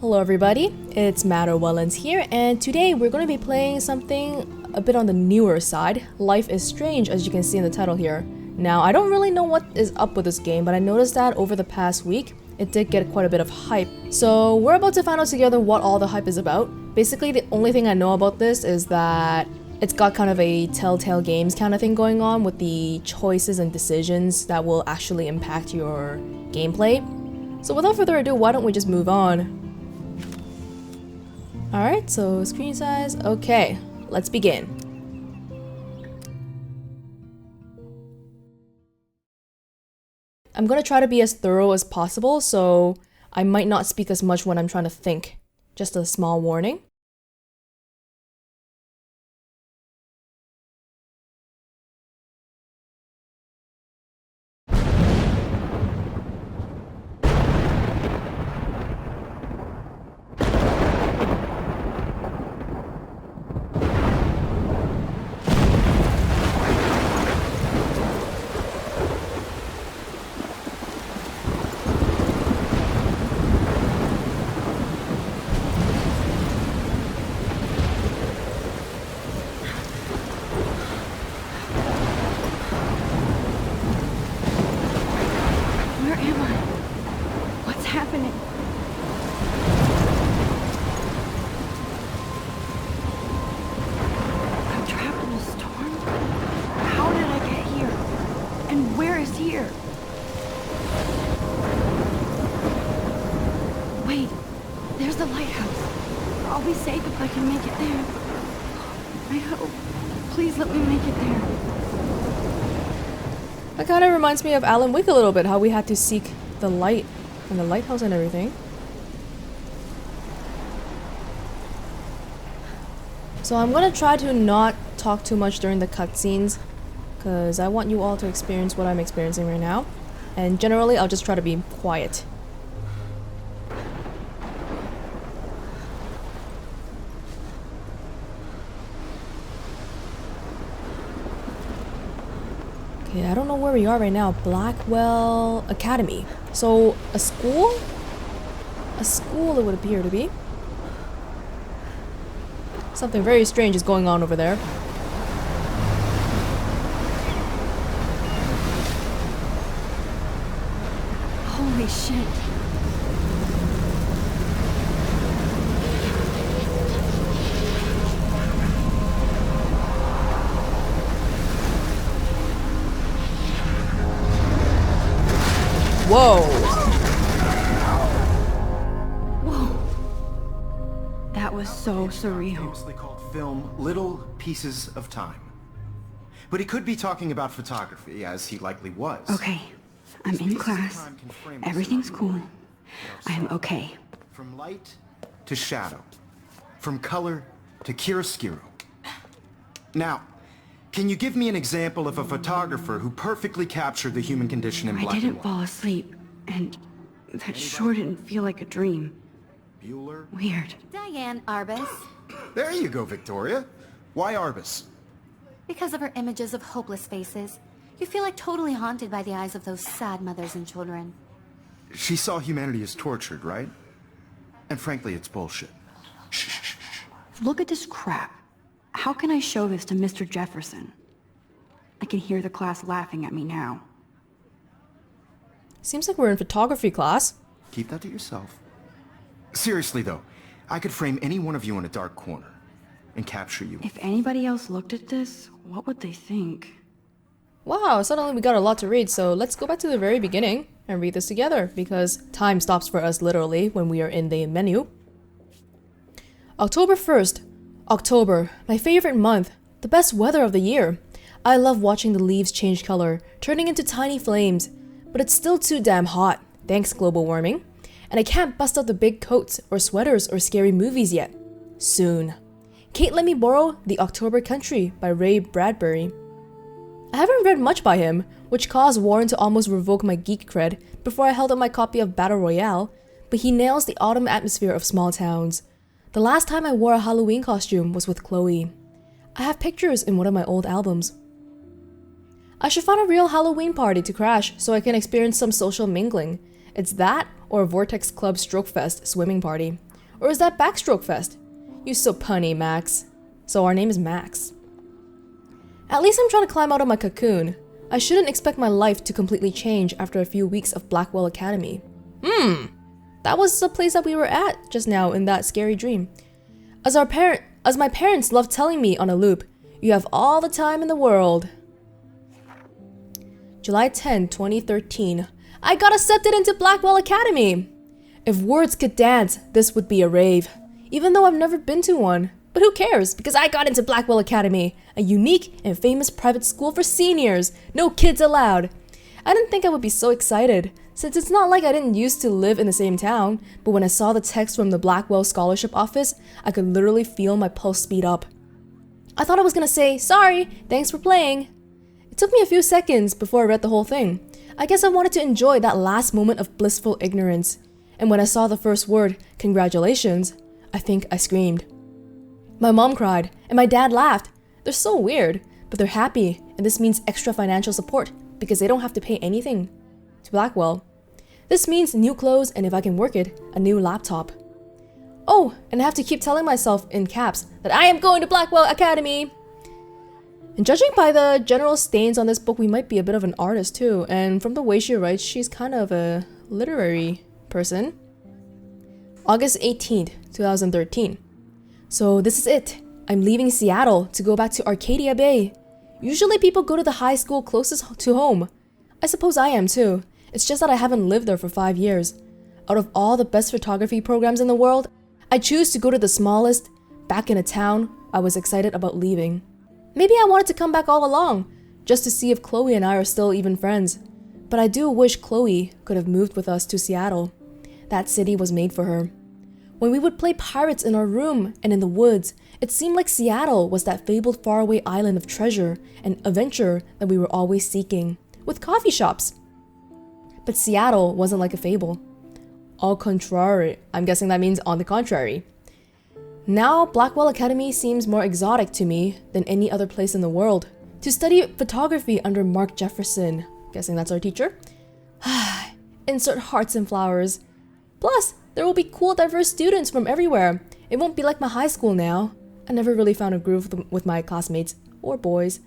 Hello everybody, it's Matt Owellens here, and today we're going to be playing something a bit on the newer side. Life is Strange, as you can see in the title here. Now, I don't really know what is up with this game, but I noticed that over the past week, it did get quite a bit of hype. So we're about to find out together what all the hype is about. Basically, the only thing I know about this is that it's got kind of a Telltale Games kind of thing going on with the choices and decisions that will actually impact your gameplay. So without further ado, why don't we just move on? Alright, so screen size, okay, let's begin. I'm gonna try to be as thorough as possible, so I might not speak as much when I'm trying to think. Just a small warning. Wait, there's the lighthouse. I'll be safe if I can make it there. I hope. Please let me make it there. That kind of reminds me of Alan Wake a little bit, how we had to seek the light and the lighthouse and everything. So I'm gonna try to not talk too much during the cutscenes, because I want you all to experience what I'm experiencing right now. And generally, I'll just try to be quiet. Okay, I don't know where we are right now. Blackwell Academy. So, a school? A school, it would appear to be. Something very strange is going on over there. Holy shit. Whoa! Whoa. That was so surreal. Famously called film Little Pieces of Time. But he could be talking about photography, as he likely was. Okay, I'm in class. Everything's cool. I'm okay. From light to shadow. From color to chiaroscuro. Now, can you give me an example of a photographer who perfectly captured the human condition in black and white? I didn't fall asleep, and that sure didn't feel like a dream. Bueller? Weird. Diane Arbus. There you go, Victoria. Why Arbus? Because of her images of hopeless faces, you feel like totally haunted by the eyes of those sad mothers and children. She saw humanity as tortured, right? And frankly, it's bullshit. Shh. Look at this crap. How can I show this to Mr. Jefferson? I can hear the class laughing at me now. Seems like we're in photography class. Keep that to yourself. Seriously though, I could frame any one of you in a dark corner and capture you. If anybody else looked at this, what would they think? Wow, suddenly we got a lot to read, so let's go back to the very beginning and read this together, because time stops for us literally when we are in the menu. October 1st. October, my favorite month, the best weather of the year. I love watching the leaves change color, turning into tiny flames, but it's still too damn hot, thanks global warming, and I can't bust out the big coats or sweaters or scary movies yet. Soon. Kate let me borrow The October Country by Ray Bradbury. I haven't read much by him, which caused Warren to almost revoke my geek cred before I held up my copy of Battle Royale, but he nails the autumn atmosphere of small towns. The last time I wore a Halloween costume was with Chloe. I have pictures in one of my old albums. I should find a real Halloween party to crash so I can experience some social mingling. It's that or Vortex Club Strokefest swimming party. Or is that Backstroke Fest? You so punny, Max. So our name is Max. At least I'm trying to climb out of my cocoon. I shouldn't expect my life to completely change after a few weeks of Blackwell Academy. That was the place that we were at just now in that scary dream. As my parents love telling me on a loop, you have all the time in the world. July 10, 2013. I got accepted into Blackwell Academy! If words could dance, this would be a rave. Even though I've never been to one. But who cares? Because I got into Blackwell Academy, a unique and famous private school for seniors. No kids allowed. I didn't think I would be so excited, since it's not like I didn't used to live in the same town, but when I saw the text from the Blackwell Scholarship Office, I could literally feel my pulse speed up. I thought I was gonna say, sorry, thanks for playing. It took me a few seconds before I read the whole thing. I guess I wanted to enjoy that last moment of blissful ignorance. And when I saw the first word, congratulations, I think I screamed. My mom cried, and my dad laughed. They're so weird, but they're happy, and this means extra financial support because they don't have to pay anything to Blackwell. This means new clothes, and if I can work it, a new laptop. Oh, and I have to keep telling myself in caps that I am going to Blackwell Academy. And judging by the general stains on this book, we might be a bit of an artist too, and from the way she writes, she's kind of a literary person. August 18th, 2013. So this is it. I'm leaving Seattle to go back to Arcadia Bay. Usually people go to the high school closest to home. I suppose I am too. It's just that I haven't lived there for 5 years. Out of all the best photography programs in the world, I choose to go to the smallest, back in a town I was excited about leaving. Maybe I wanted to come back all along, just to see if Chloe and I are still even friends. But I do wish Chloe could have moved with us to Seattle. That city was made for her. When we would play pirates in our room and in the woods, it seemed like Seattle was that fabled faraway island of treasure and adventure that we were always seeking, with coffee shops. But Seattle wasn't like a fable. Au contraire, I'm guessing that means on the contrary. Now, Blackwell Academy seems more exotic to me than any other place in the world. To study photography under Mark Jefferson, guessing that's our teacher. Insert hearts and flowers. Plus, there will be cool, diverse students from everywhere. It won't be like my high school now. I never really found a groove with my classmates, or boys.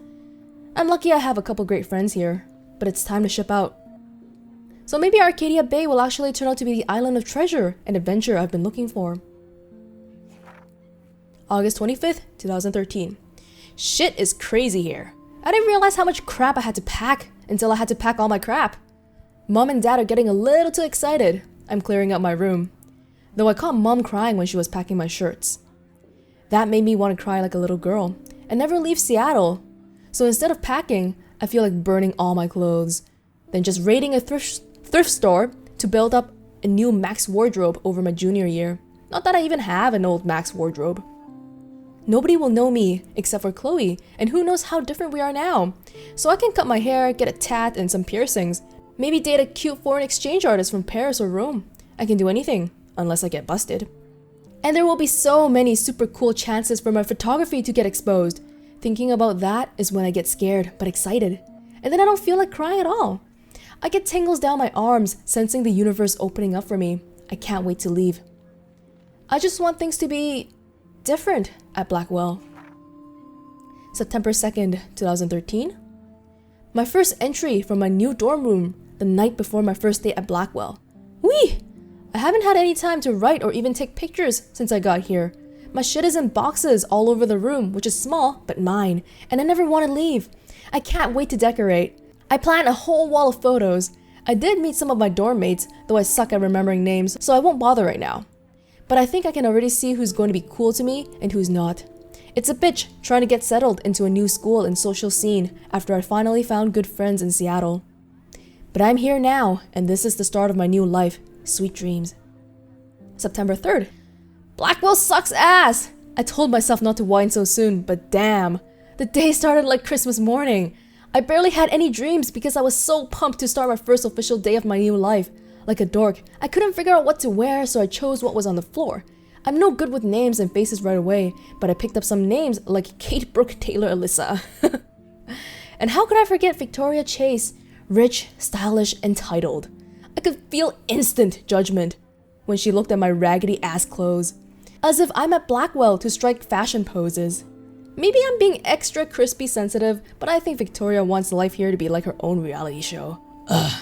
I'm lucky I have a couple great friends here, but it's time to ship out. So maybe Arcadia Bay will actually turn out to be the island of treasure and adventure I've been looking for. August 25th, 2013. Shit is crazy here. I didn't realize how much crap I had to pack until I had to pack all my crap. Mom and Dad are getting a little too excited. I'm clearing out my room. Though I caught Mom crying when she was packing my shirts. That made me want to cry like a little girl and never leave Seattle. So instead of packing, I feel like burning all my clothes, then just raiding a thrift store to build up a new Max wardrobe over my junior year. Not that I even have an old Max wardrobe. Nobody will know me except for Chloe, and who knows how different we are now. So I can cut my hair, get a tat and some piercings, maybe date a cute foreign exchange artist from Paris or Rome. I can do anything, unless I get busted. And there will be so many super cool chances for my photography to get exposed. Thinking about that is when I get scared, but excited. And then I don't feel like crying at all. I get tingles down my arms, sensing the universe opening up for me. I can't wait to leave. I just want things to be different at Blackwell. September 2nd, 2013. My first entry from my new dorm room the night before my first day at Blackwell. Whee! I haven't had any time to write or even take pictures since I got here. My shit is in boxes all over the room, which is small, but mine, and I never want to leave. I can't wait to decorate. I planned a whole wall of photos. I did meet some of my dorm mates, though I suck at remembering names, so I won't bother right now. But I think I can already see who's going to be cool to me and who's not. It's a bitch trying to get settled into a new school and social scene after I finally found good friends in Seattle. But I'm here now, and this is the start of my new life. Sweet dreams. September 3rd. Blackwell sucks ass! I told myself not to whine so soon, but damn. The day started like Christmas morning. I barely had any dreams because I was so pumped to start my first official day of my new life. Like a dork, I couldn't figure out what to wear, so I chose what was on the floor. I'm no good with names and faces right away, but I picked up some names like Kate Brooke Taylor Alyssa. And how could I forget Victoria Chase? Rich, stylish, entitled. I could feel instant judgment. when she looked at my raggedy ass clothes. As if I'm at Blackwell to strike fashion poses. Maybe I'm being extra crispy sensitive, but I think Victoria wants life here to be like her own reality show. Ugh.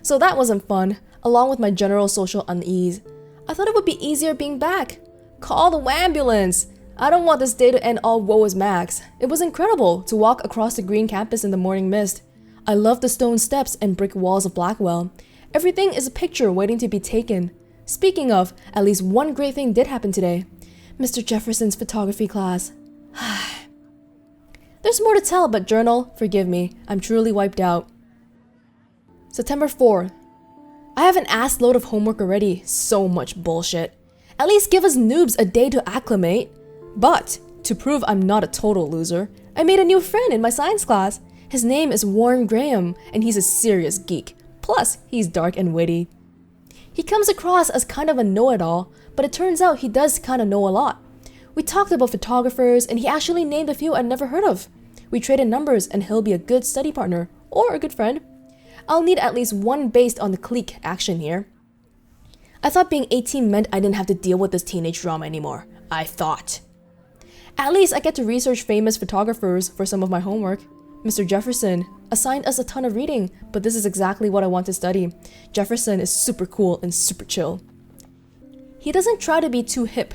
So that wasn't fun, along with my general social unease. I thought it would be easier being back. Call the ambulance! I don't want this day to end all woe is Max. It was incredible to walk across the green campus in the morning mist. I love the stone steps and brick walls of Blackwell. Everything is a picture waiting to be taken. Speaking of, at least one great thing did happen today. Mr. Jefferson's photography class. There's more to tell, but journal, forgive me, I'm truly wiped out. September 4th. I have an ass load of homework already. So much bullshit. At least give us noobs a day to acclimate. But, to prove I'm not a total loser, I made a new friend in my science class. His name is Warren Graham, and he's a serious geek. Plus, he's dark and witty. He comes across as kind of a know-it-all, but it turns out he does kind of know a lot. We talked about photographers, and he actually named a few I'd never heard of. We traded numbers, and he'll be a good study partner, or a good friend. I'll need at least one based on the clique action here. I thought being 18 meant I didn't have to deal with this teenage drama anymore. I thought. At least I get to research famous photographers for some of my homework. Mr. Jefferson assigned us a ton of reading, but this is exactly what I want to study. Jefferson is super cool and super chill. He doesn't try to be too hip,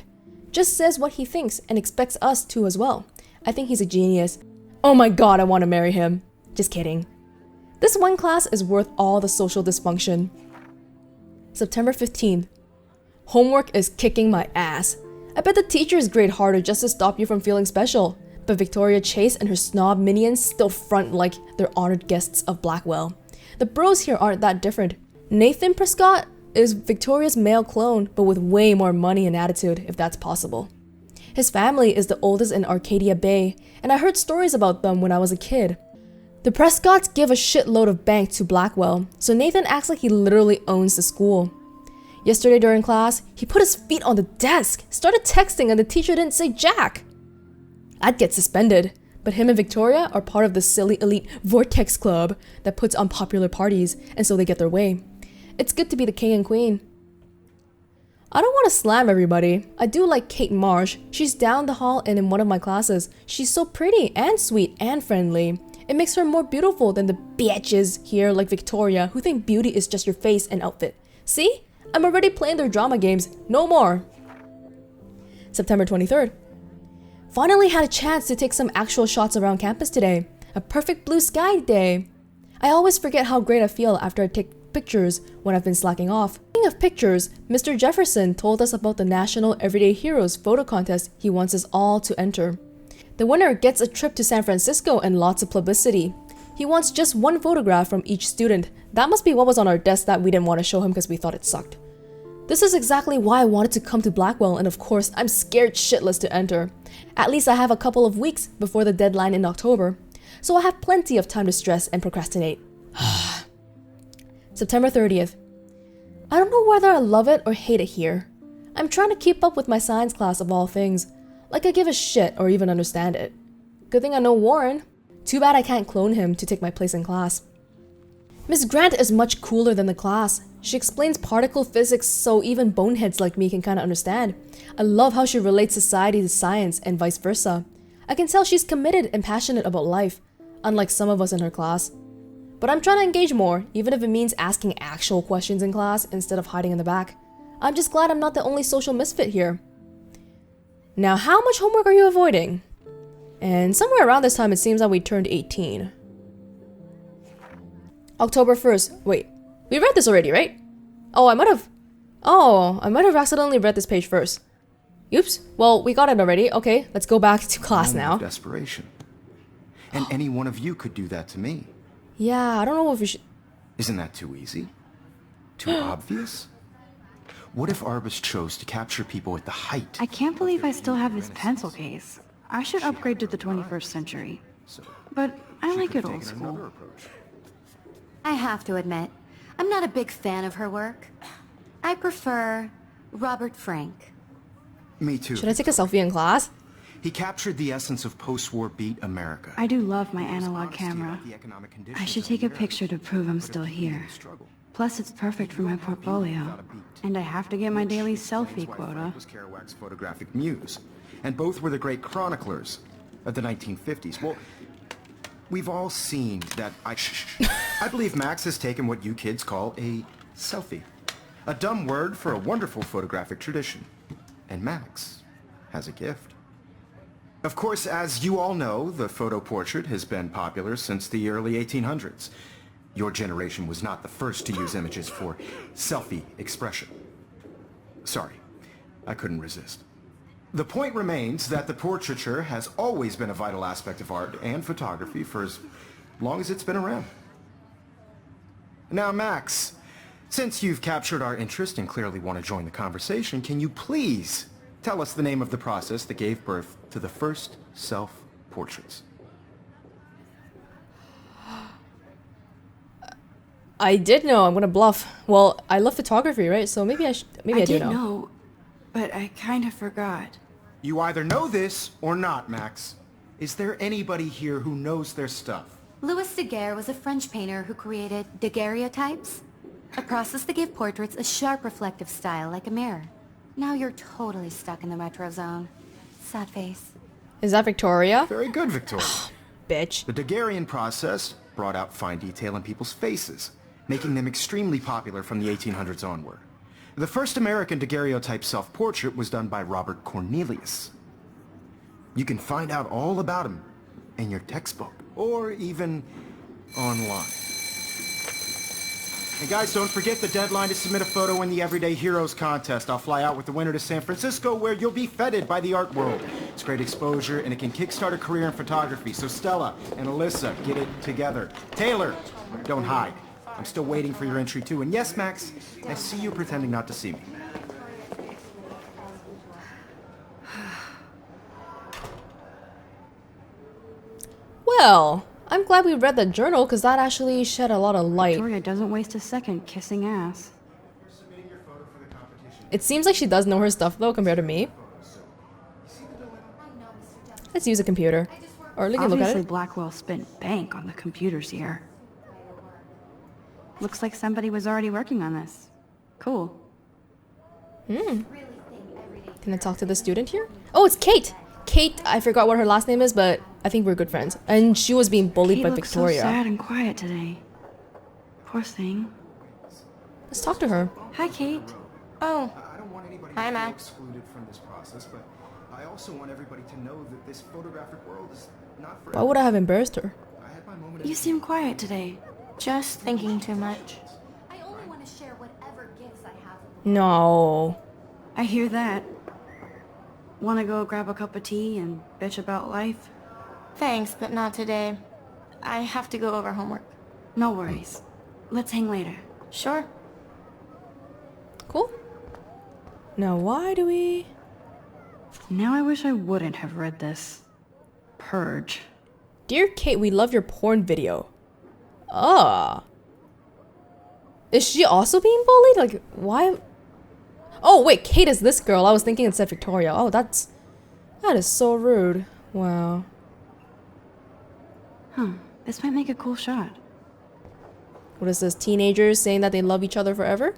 just says what he thinks and expects us to as well. I think he's a genius. Oh my god, I want to marry him. Just kidding. This one class is worth all the social dysfunction. September 15th. Homework is kicking my ass. I bet the teachers grade harder just to stop you from feeling special. But Victoria Chase and her snob minions still front like they're honored guests of Blackwell. The bros here aren't that different. Nathan Prescott is Victoria's male clone, but with way more money and attitude, if that's possible. His family is the oldest in Arcadia Bay, and I heard stories about them when I was a kid. The Prescotts give a shitload of bank to Blackwell, so Nathan acts like he literally owns the school. Yesterday during class, he put his feet on the desk, started texting, and the teacher didn't say jack. I'd get suspended, but him and Victoria are part of the silly elite Vortex Club that puts on popular parties, and so they get their way. It's good to be the king and queen. I don't want to slam everybody. I do like Kate Marsh. She's down the hall and in one of my classes. She's so pretty and sweet and friendly. It makes her more beautiful than the bitches here like Victoria who think beauty is just your face and outfit. See? I'm already playing their drama games. No more. September 23rd. Finally had a chance to take some actual shots around campus today. A perfect blue sky day. I always forget how great I feel after I take pictures when I've been slacking off. Speaking of pictures, Mr. Jefferson told us about the National Everyday Heroes photo contest he wants us all to enter. The winner gets a trip to San Francisco and lots of publicity. He wants just one photograph from each student. That must be what was on our desk that we didn't want to show him because we thought it sucked. This is exactly why I wanted to come to Blackwell, and of course, I'm scared shitless to enter. At least I have a couple of weeks before the deadline in October, so I have plenty of time to stress and procrastinate. September 30th. I don't know whether I love it or hate it here. I'm trying to keep up with my science class of all things. Like I give a shit or even understand it. Good thing I know Warren. Too bad I can't clone him to take my place in class. Miss Grant is much cooler than the class. She explains particle physics so even boneheads like me can kinda understand. I love how she relates society to science and vice versa. I can tell she's committed and passionate about life, unlike some of us in her class. But I'm trying to engage more, even if it means asking actual questions in class instead of hiding in the back. I'm just glad I'm not the only social misfit here. Now, how much homework are you avoiding? And somewhere around this time, it seems that we turned 18. October 1st. Wait, we read this already, right? I might have accidentally read this page first. Oops. Well, we got it already. Okay, let's go back to class now. Desperation. And any one of you could do that to me. Yeah, I don't know if we should... Isn't that too easy? Too obvious? What if Arbus chose to capture people at the height? I can't believe I still have this pencil case. I should upgrade to the 21st century. But I like it old school. I have to admit, I'm not a big fan of her work. I prefer Robert Frank. Me too. Should I take a selfie in class? He captured the essence of post-war beat America. I do love my analog camera. I should take a picture to prove I'm still here. Plus, it's perfect for my portfolio. And I have to get my daily selfie quota. Was Kerouac's photographic muse, and both were the great chroniclers of the 1950s. Well, we've all seen that I believe Max has taken what you kids call a selfie. A dumb word for a wonderful photographic tradition. And Max has a gift. Of course, as you all know, the photo portrait has been popular since the early 1800s. Your generation was not the first to use images for selfie expression. Sorry, I couldn't resist. The point remains that the portraiture has always been a vital aspect of art and photography for as long as it's been around. Now, Max, since you've captured our interest and clearly want to join the conversation, can you please tell us the name of the process that gave birth to the first self-portraits? I did know. I'm gonna bluff. Well, I love photography, right? So maybe I do did know, but I kind of forgot. You either know this or not, Max. Is there anybody here who knows their stuff? Louis Daguerre was a French painter who created daguerreotypes, a process that gave portraits a sharp reflective style like a mirror. Now you're totally stuck in the retro zone. Sad face. Is that Victoria? Very good, Victoria. Bitch. The Daguerrean process brought out fine detail in people's faces, making them extremely popular from the 1800s onward. The first American daguerreotype self-portrait was done by Robert Cornelius. You can find out all about him in your textbook, or even online. And guys, don't forget the deadline to submit a photo in the Everyday Heroes contest. I'll fly out with the winner to San Francisco, where you'll be feted by the art world. It's great exposure, and it can kickstart a career in photography. So Stella and Alyssa, get it together. Taylor, don't hide. I'm still waiting for your entry too. And yes, Max, I see you pretending not to see me. Well, I'm glad we read the journal because that actually shed a lot of light. Victoria doesn't waste a second kissing ass. It seems like she does know her stuff though compared to me. Let's use a computer. Or we can look at Obviously, it. Blackwell spent bank on the computers here. Looks like somebody was already working on this. Cool. Can I talk to the student here? Oh, it's Kate! Kate, I forgot what her last name is, but I think we're good friends. And she was being bullied Kate by looks Victoria. so sad and quiet today. Poor thing. Let's talk to her. Hi, Kate. Oh, I don't want anybody Hi, to feel Max. excluded from this process, but I also want everybody to know that this photographic world is not for Why would I have embarrassed her? I had my moment You seem quiet today. just thinking too much. I only want to share whatever gifts I have. No. I hear that. Wanna go grab a cup of tea and bitch about life? Thanks, but not today. I have to go over homework. No worries. Let's hang later. Sure. Cool. Now why do we... Now I wish I wouldn't have read this. Purge. Dear Kate, we love your porn video. Ah. Is she also being bullied? Like, why? Oh, wait, Kate is this girl. I was thinking it said Victoria. Oh, that is so rude. Wow. Huh. This might make a cool shot. What is this? Teenagers saying that they love each other forever?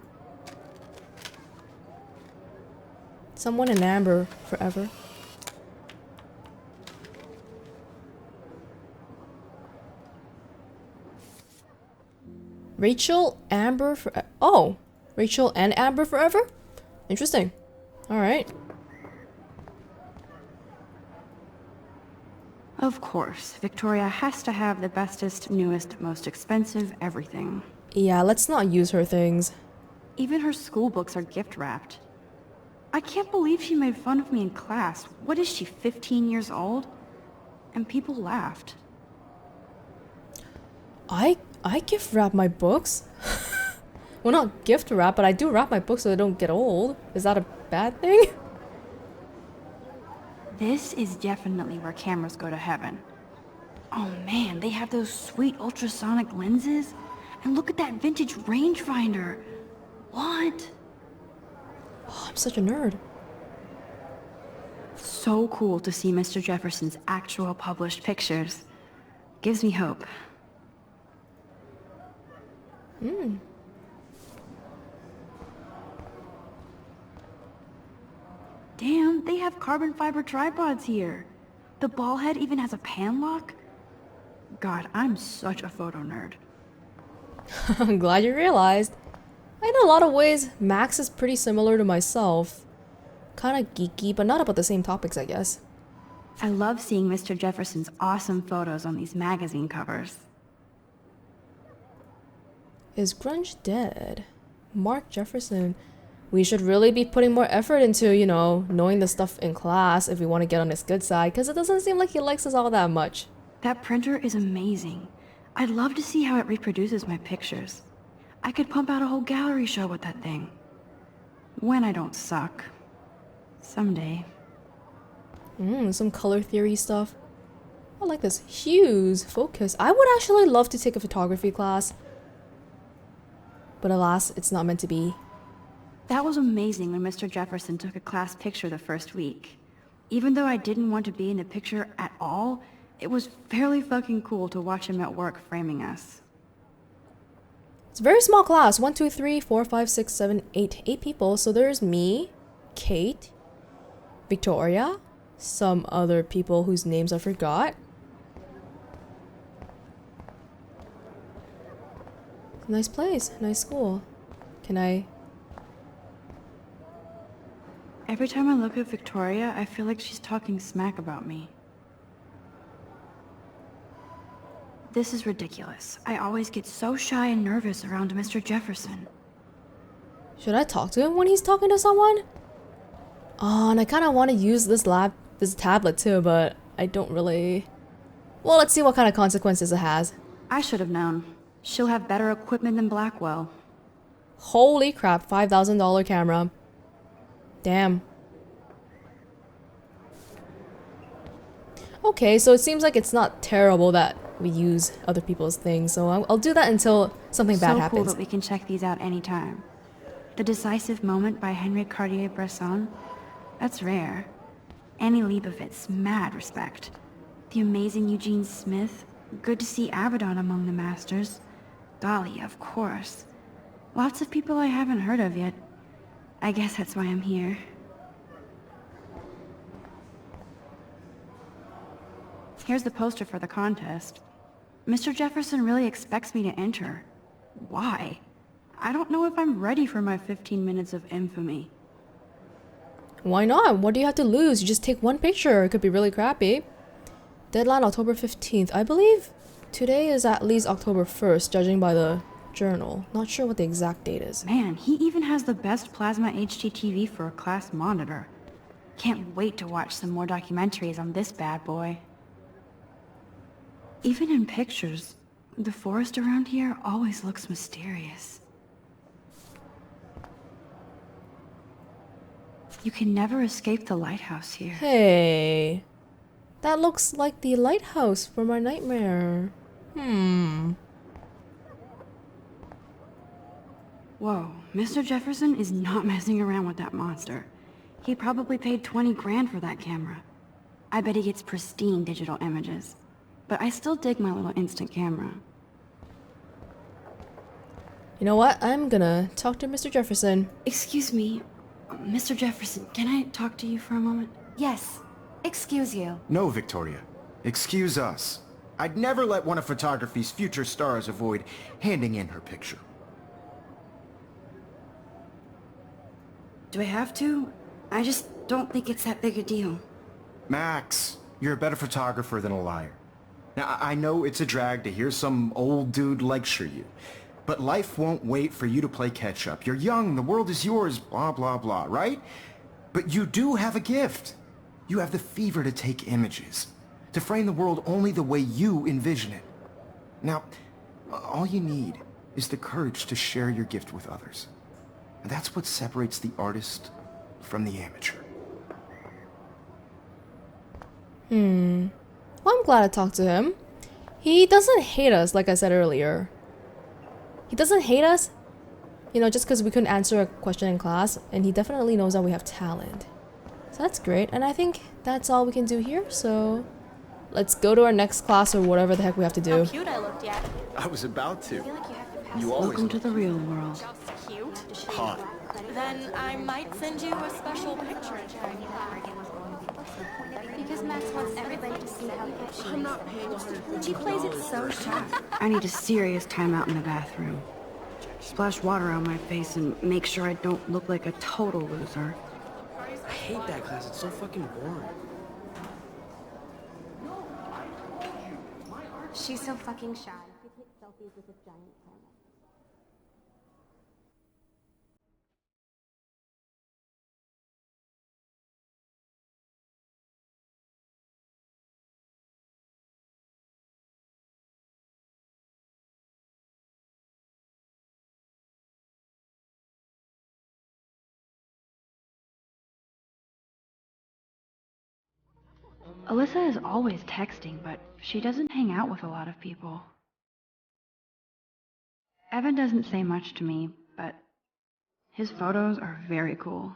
Someone in amber forever. Rachel, Amber for oh, Rachel and Amber forever? Interesting. All right. Of course, Victoria has to have the bestest, newest, most expensive everything. Yeah, let's not use her things. Even her school books are gift wrapped. I can't believe she made fun of me in class. What is she, 15 years old? And people laughed. I gift wrap my books. Well, not gift wrap, but I do wrap my books so they don't get old. Is that a bad thing? This is definitely where cameras go to heaven. Oh man, they have those sweet ultrasonic lenses. And look at that vintage rangefinder. What? Oh, I'm such a nerd. So cool to see Mr. Jefferson's actual published pictures. Gives me hope. Damn, they have carbon fiber tripods here. The ball head even has a pan lock. God, I'm such a photo nerd. I'm glad you realized. In a lot of ways, Max is pretty similar to myself. Kinda geeky, but not about the same topics, I guess. I love seeing Mr. Jefferson's awesome photos on these magazine covers. Is grunge dead? Mark Jefferson. We should really be putting more effort into, you know, knowing the stuff in class if we want to get on his good side, because it doesn't seem like he likes us all that much. That printer is amazing. I'd love to see how it reproduces my pictures. I could pump out a whole gallery show with that thing. When I don't suck. Someday. Some color theory stuff. I like this. Hues, focus. I would actually love to take a photography class. But alas, it's not meant to be. That was amazing when Mr. Jefferson took a class picture the first week. Even though I didn't want to be in the picture at all, it was fairly fucking cool to watch him at work framing us. It's a very small class. 1, 2, 3, 4, 5, 6, 7, 8. 8 people. So there's me, Kate, Victoria, some other people whose names I forgot. Nice place, nice school. Can I... Every time I look at Victoria, I feel like she's talking smack about me. This is ridiculous. I always get so shy and nervous around Mr. Jefferson. Should I talk to him when he's talking to someone? Oh, and I kind of want to use this tablet too, but I don't really... Well, let's see what kind of consequences it has. I should have known. She'll have better equipment than Blackwell. Holy crap, $5,000 camera. Damn. Okay, so it seems like it's not terrible that we use other people's things, so I'll do that until something bad happens. So cool that we can check these out anytime. The Decisive Moment by Henry Cartier-Bresson. That's rare. Annie Leibovitz, mad respect. The amazing Eugene Smith. Good to see Abaddon among the masters. Dali, of course. Lots of people I haven't heard of yet. I guess that's why I'm here. Here's the poster for the contest. Mr. Jefferson really expects me to enter. Why? I don't know if I'm ready for my 15 minutes of infamy. Why not? What do you have to lose? You just take one picture. It could be really crappy. Deadline October 15th. I believe today is at least October 1st, judging by the journal. Not sure what the exact date is. Man, he even has the best plasma HDTV for a class monitor. Can't wait to watch some more documentaries on this bad boy. Even in pictures, the forest around here always looks mysterious. You can never escape the lighthouse here. Hey, that looks like the lighthouse from our nightmare. Whoa, Mr. Jefferson is not messing around with that monster. He probably paid 20 grand for that camera. I bet he gets pristine digital images. But I still dig my little instant camera. You know what? I'm gonna talk to Mr. Jefferson. Excuse me, Mr. Jefferson, can I talk to you for a moment? Yes. Excuse you. No, Victoria. Excuse us. I'd never let one of photography's future stars avoid handing in her picture. Do I have to? I just don't think it's that big a deal. Max, you're a better photographer than a liar. Now, I know it's a drag to hear some old dude lecture you, but life won't wait for you to play catch-up. You're young, the world is yours, blah, blah, blah, right? But you do have a gift. You have the fever to take images, to frame the world only the way you envision it. Now, all you need is the courage to share your gift with others. And that's what separates the artist from the amateur. Well, I'm glad I talked to him. He doesn't hate us, like I said earlier. He doesn't hate us, you know, just because we couldn't answer a question in class, and he definitely knows that we have talent. So that's great, and I think that's all we can do here, so let's go to our next class or whatever the heck we have to do. How cute I looked, yeah. I was about to. I feel like you have to pass. You always Welcome to the real world. Cute. hot. then I might send you a special picture. Because Max wants everybody to see how good she is. I'm not paying $150. She plays it so sharp. I need a serious timeout in the bathroom. Splash water on my face and make sure I don't look like a total loser. I hate that class. It's so fucking boring. She's so fucking shy. She takes selfies with a giant camera. Alyssa is always texting, but she doesn't hang out with a lot of people. Evan doesn't say much to me, but his photos are very cool.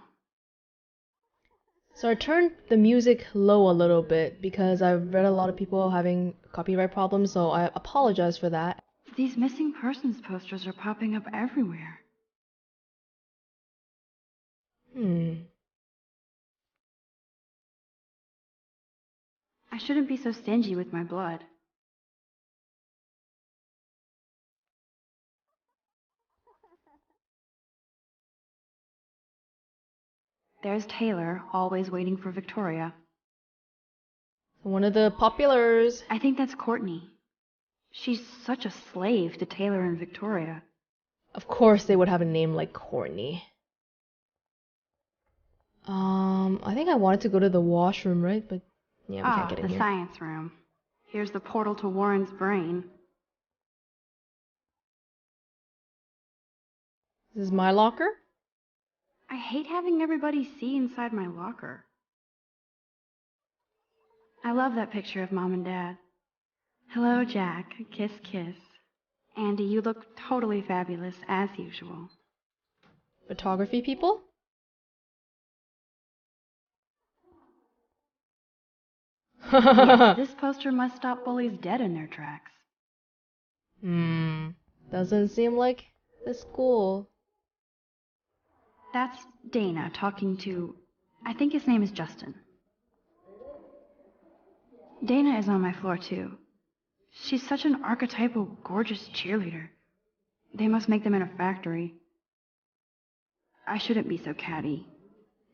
So I turned the music low a little bit because I've read a lot of people having copyright problems, so I apologize for that. These missing persons posters are popping up everywhere. I shouldn't be so stingy with my blood. There's Taylor, always waiting for Victoria. One of the populars. I think that's Courtney. She's such a slave to Taylor and Victoria. Of course they would have a name like Courtney. I think I wanted to go to the washroom, right? But yeah, we can't get in the here. science room. Here's the portal to Warren's brain. This is my locker? I hate having everybody see inside my locker. I love that picture of Mom and Dad. Hello, Jack. Kiss, kiss. Andy, you look totally fabulous, as usual. Photography people? Yes, this poster must stop bullies dead in their tracks. Doesn't seem like the school. That's Dana talking to... I think his name is Justin. Dana is on my floor, too. She's such an archetypal, gorgeous cheerleader. They must make them in a factory. I shouldn't be so catty.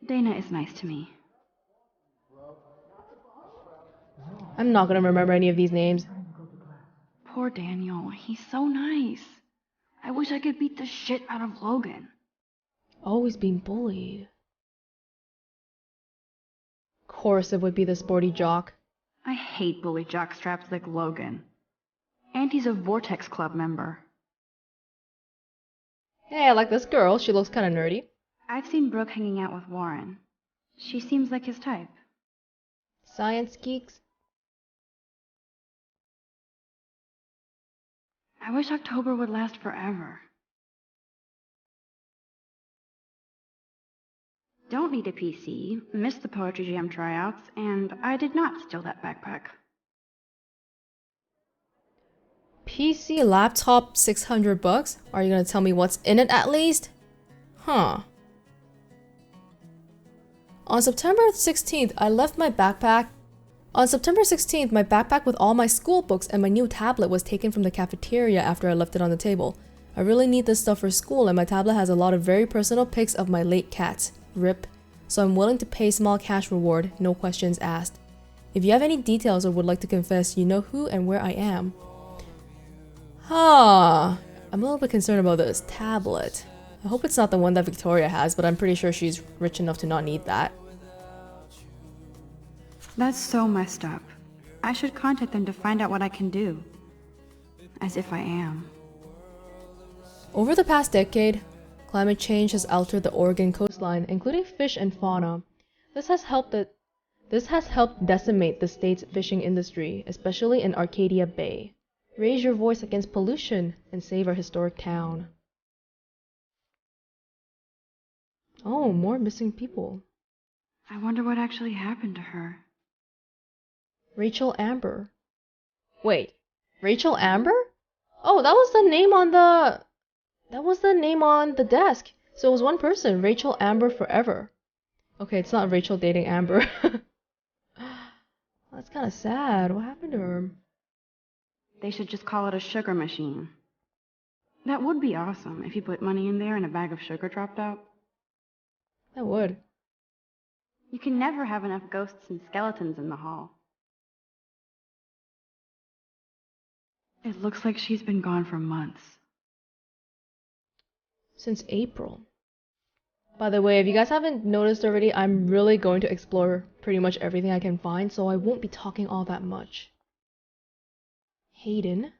Dana is nice to me. I'm not gonna remember any of these names. Poor Daniel. He's so nice. I wish I could beat the shit out of Logan. Always being bullied. Of course it would be the sporty jock. I hate bully jockstraps like Logan. And he's a Vortex Club member. Hey, I like this girl. She looks kinda nerdy. I've seen Brooke hanging out with Warren. She seems like his type. Science geeks? I wish October would last forever. Don't need a PC, missed the Poetry Jam tryouts, and I did not steal that backpack. PC laptop $600? Are you gonna tell me what's in it at least? Huh. On September 16th, I left my backpack. On September 16th, my backpack with all my school books and my new tablet was taken from the cafeteria after I left it on the table. I really need this stuff for school, and my tablet has a lot of very personal pics of my late cats. RIP. So I'm willing to pay small cash reward, no questions asked. If you have any details or would like to confess, you know who and where I am. I'm a little bit concerned about this tablet. I hope it's not the one that Victoria has, but I'm pretty sure she's rich enough to not need that. That's so messed up. I should contact them to find out what I can do. As if I am. Over the past decade, climate change has altered the Oregon coastline, including fish and fauna. This has helped decimate the state's fishing industry, especially in Arcadia Bay. Raise your voice against pollution and save our historic town. Oh, more missing people. I wonder what actually happened to her. Rachel Amber. Wait, Rachel Amber? Oh, that was the name on the... That was the name on the desk. So it was one person, Rachel Amber Forever. Okay, it's not Rachel dating Amber. That's kind of sad. What happened to her? They should just call it a sugar machine. That would be awesome if you put money in there and a bag of sugar dropped out. That would. You can never have enough ghosts and skeletons in the hall. It looks like she's been gone for months. Since April. By the way, if you guys haven't noticed already, I'm really going to explore pretty much everything I can find, so I won't be talking all that much. Hayden.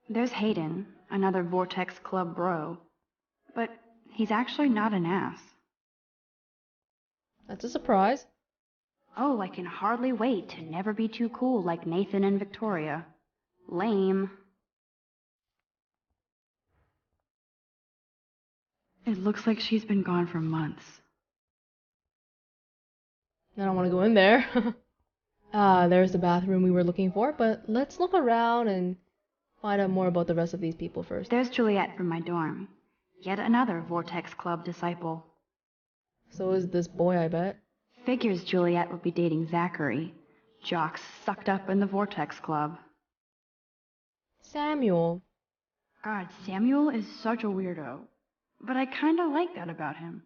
There's Hayden, another Vortex Club bro. But he's actually not an ass. That's a surprise. Oh, I can hardly wait to never be too cool like Nathan and Victoria. Lame. It looks like she's been gone for months. I don't want to go in there. There's the bathroom we were looking for, but let's look around and find out more about the rest of these people first. There's Juliet from my dorm. Yet another Vortex Club disciple. So is this boy, I bet. Figures Juliet would be dating Zachary. Jocks sucked up in the Vortex Club. Samuel. God, Samuel is such a weirdo. But I kinda like that about him.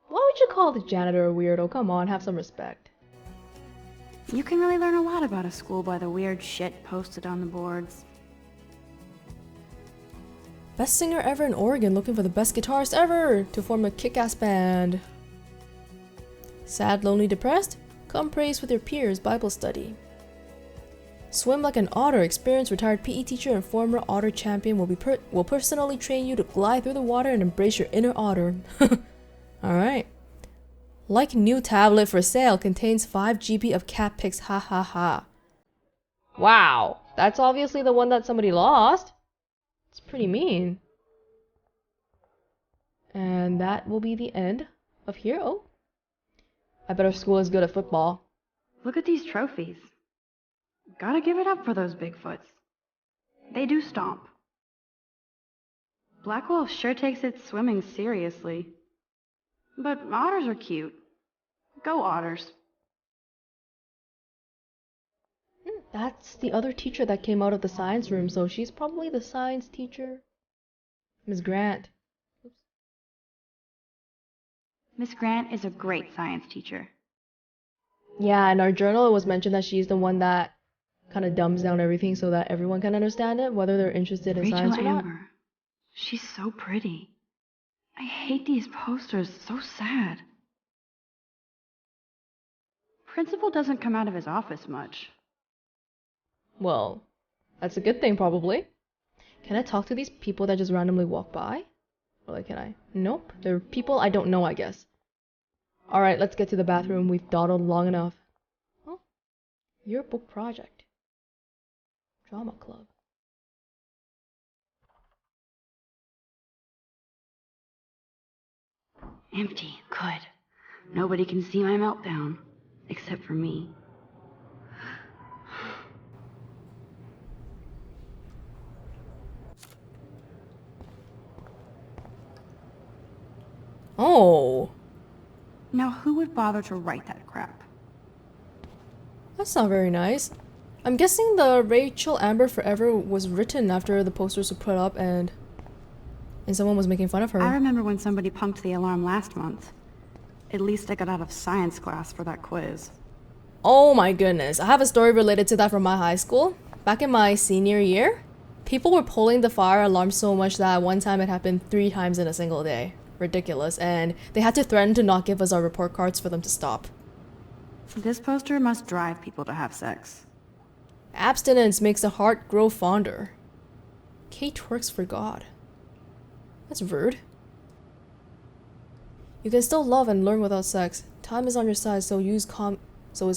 Why would you call the janitor a weirdo? Come on, have some respect. You can really learn a lot about a school by the weird shit posted on the boards. Best singer ever in Oregon looking for the best guitarist ever to form a kick-ass band. Sad, lonely, depressed? Come praise with your peers Bible study. Swim like an otter. Experienced retired PE teacher and former otter champion will personally train you to glide through the water and embrace your inner otter. Alright. Like new tablet for sale. Contains 5 GB of cat pics. Ha ha ha. Wow. That's obviously the one that somebody lost. It's pretty mean. And that will be the end of here. Oh. I bet our school is good at football. Look at these trophies. Gotta give it up for those Bigfoots. They do stomp. Blackwolf sure takes its swimming seriously. But otters are cute. Go otters. That's the other teacher that came out of the science room, so she's probably the science teacher. Miss Grant. Oops. Miss Grant is a great science teacher. Yeah, in our journal it was mentioned that she's the one that kind of dumbs down everything so that everyone can understand it, whether they're interested in science or not. Amber. She's so pretty. I hate these posters. So sad. Principal doesn't come out of his office much. Well, that's a good thing probably. Can I talk to these people that just randomly walk by? Or like, can I? Nope. They're people I don't know, I guess. Alright, let's get to the bathroom. We've dawdled long enough. Oh, your book project. Drama club. Empty. Good. Nobody can see my meltdown. Except for me. Oh. Now who would bother to write that crap? That's not very nice. I'm guessing the Rachel Amber Forever was written after the posters were put up and someone was making fun of her. I remember when somebody punked the alarm last month. At least I got out of science class for that quiz. Oh my goodness. I have a story related to that from my high school. Back in my senior year, people were pulling the fire alarm so much that one time it happened 3 times in a single day. Ridiculous. And they had to threaten to not give us our report cards for them to stop. This poster must drive people to have sex. Abstinence makes the heart grow fonder. Kate works for God. That's rude. You can still love and learn without sex. Time is on your side, so is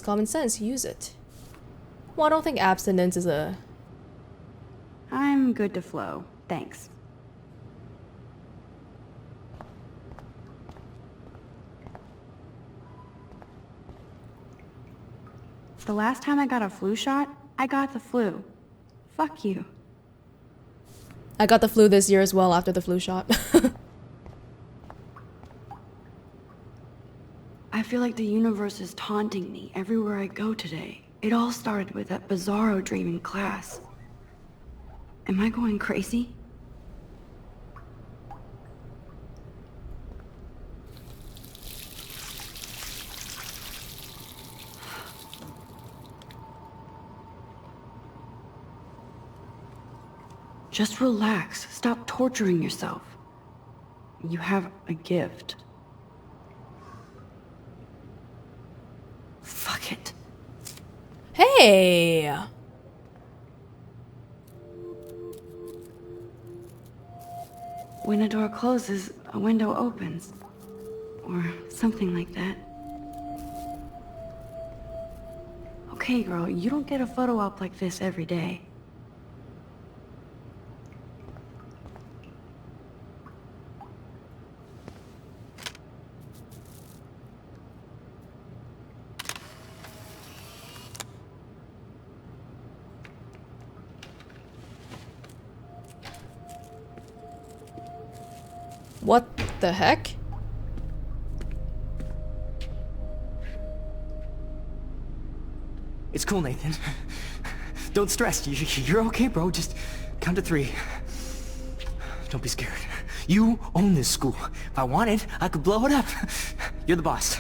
common sense. Use it. Well, I don't think abstinence is a... I'm good to flow. Thanks. The last time I got a flu shot, I got the flu. Fuck you. I got the flu this year as well after the flu shot. feel like the universe is taunting me everywhere I go today. It all started with that bizarro dream in class. Am I going crazy? Just relax. Stop torturing yourself. You have a gift. Fuck it. Hey! When a door closes, a window opens. Or something like that. Okay, girl, you don't get a photo op like this every day. What the heck? It's cool, Nathan. Don't stress. You're okay, bro. Just count to 3. Don't be scared. You own this school. If I wanted, I could blow it up. You're the boss.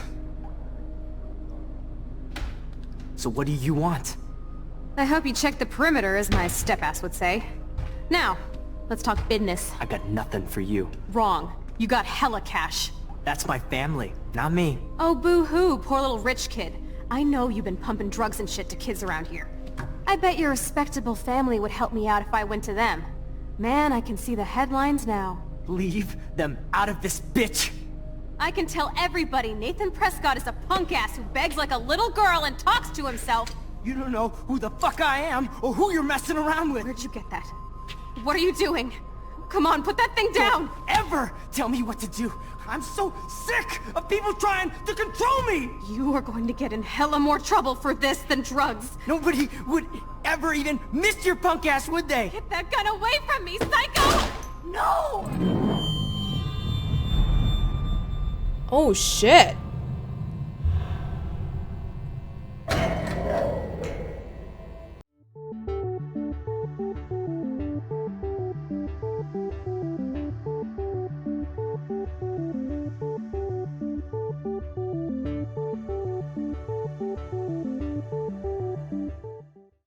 So what do you want? I hope you checked the perimeter, as my step-ass would say. Now, let's talk business. I got nothing for you. Wrong. You got hella cash. That's my family, not me. Oh, boo-hoo, poor little rich kid. I know you've been pumping drugs and shit to kids around here. I bet your respectable family would help me out if I went to them. Man, I can see the headlines now. Leave them out of this bitch! I can tell everybody Nathan Prescott is a punk-ass who begs like a little girl and talks to himself. You don't know who the fuck I am, or who you're messing around with! Where'd you get that? What are you doing? Come on, put that thing down! Don't ever tell me what to do! I'm so sick of people trying to control me! You are going to get in hella more trouble for this than drugs. Nobody would ever even miss your punk ass, would they? Get that gun away from me, psycho! No! Oh shit.